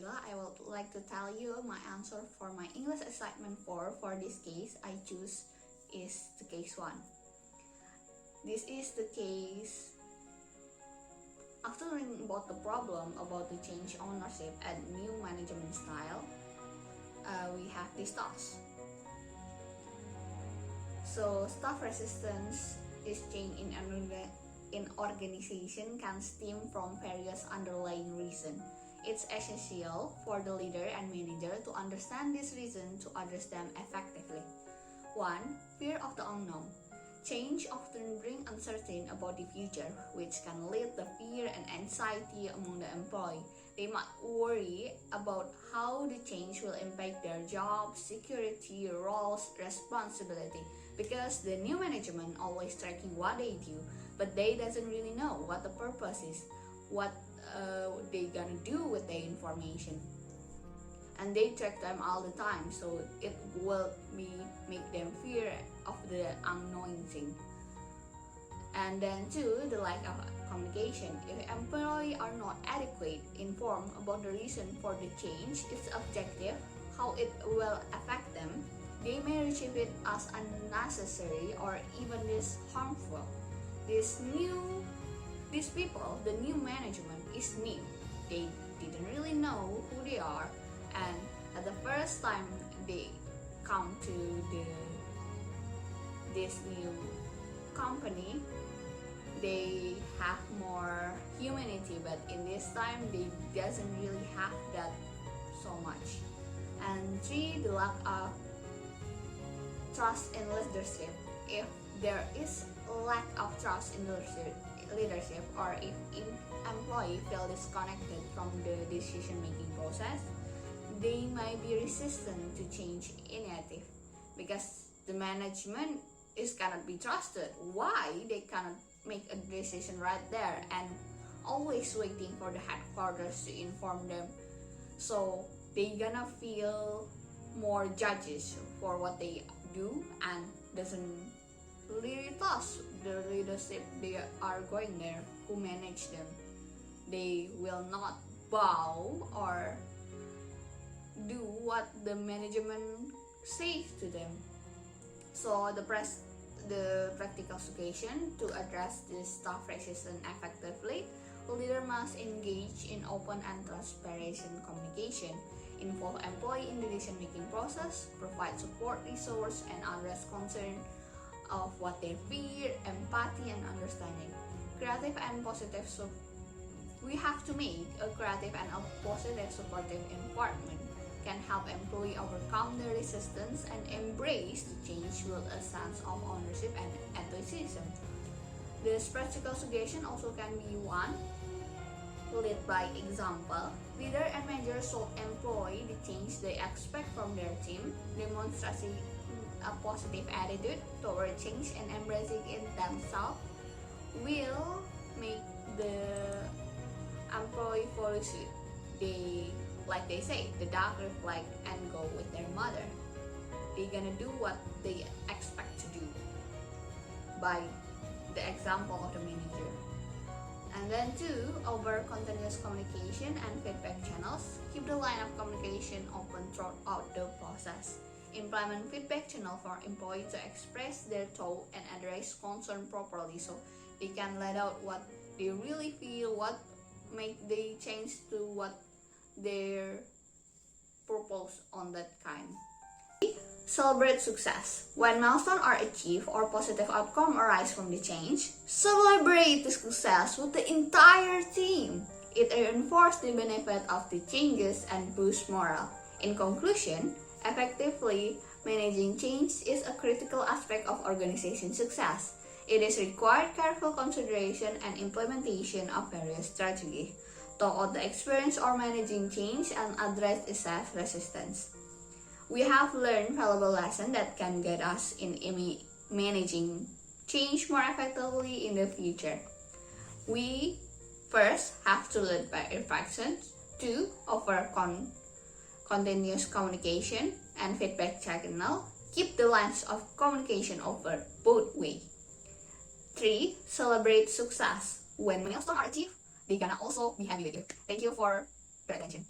Nabila. I would like to tell you my answer for my English assignment 4. For this case, I choose is the case 1. This is the case after learning about the problem about the change ownership and new management style. We have this task. So staff resistance is change in organization can stem from various underlying reasons. It's essential for the leader and manager to understand this reason to address them effectively. 1. Fear of the unknown. Change often brings uncertainty about the future, which can lead to fear and anxiety among the employee. They might worry about how the change will impact their job, security, roles, responsibility, because the new management always tracking what they do, but they doesn't really know what the purpose is, what they gonna do with the information, and they track them all the time, so it will make them fear of the unknown thing. And then 2, the lack of communication. If employees are not adequately informed about the reason for the change, its objective, how it will affect them, they may receive it as unnecessary or even this harmful. These people, the new management is new. They didn't really know who they are, and at the first time they come to this new company, they have more humanity, but in this time they doesn't really have that so much. And 3, the lack of trust in leadership. If there is lack of trust in leadership, or if employee feel disconnected from the decision-making process, they might be resistant to change initiative, because the management cannot be trusted. Why they cannot make a decision right there and always waiting for the headquarters to inform them, so they gonna feel more judges for what they do and doesn't really trust the leadership they are going there who manage them. They will not bow or do what the management says to them. So the practical solution to address this staff resistance effectively, leader must engage in open and transparent communication, involve employee in the decision-making process, provide support resource, and address concern of what they fear, empathy, and understanding. Creative and positive. So we have to make a creative and a positive supportive environment can help employee overcome their resistance and embrace the change with a sense of ownership and enthusiasm. This practical suggestion also can be one, lead by example. Leader and manager should employ the change they expect from their team, demonstrating a positive attitude toward change and embracing it themselves will make the employee follow suit. Like they say, the dog reflect and go with their mother. They're gonna do what they expect to do by the example of the manager. And then 2, over continuous communication and feedback channels. Keep the line of communication open throughout the process. Implement feedback channel for employees to express their thought and address concern properly, so they can let out what they really feel, what make they change to what their purpose on that kind. Celebrate success. When milestones are achieved or positive outcome arise from the change, celebrate the success with the entire team. It reinforces the benefit of the changes and boosts morale. In conclusion, effectively managing change is a critical aspect of organization success. It is required careful consideration and implementation of various strategies throughout the experience or managing change and address staff resistance. We have learned valuable lessons that can guide us in managing change more effectively in the future. We first have to lead by reflection, 2, over continuous communication and feedback channel. Keep the lines of communication open both ways. 3, celebrate success. When milestones are achieved, they gonna also be happy with you. Thank you for your attention.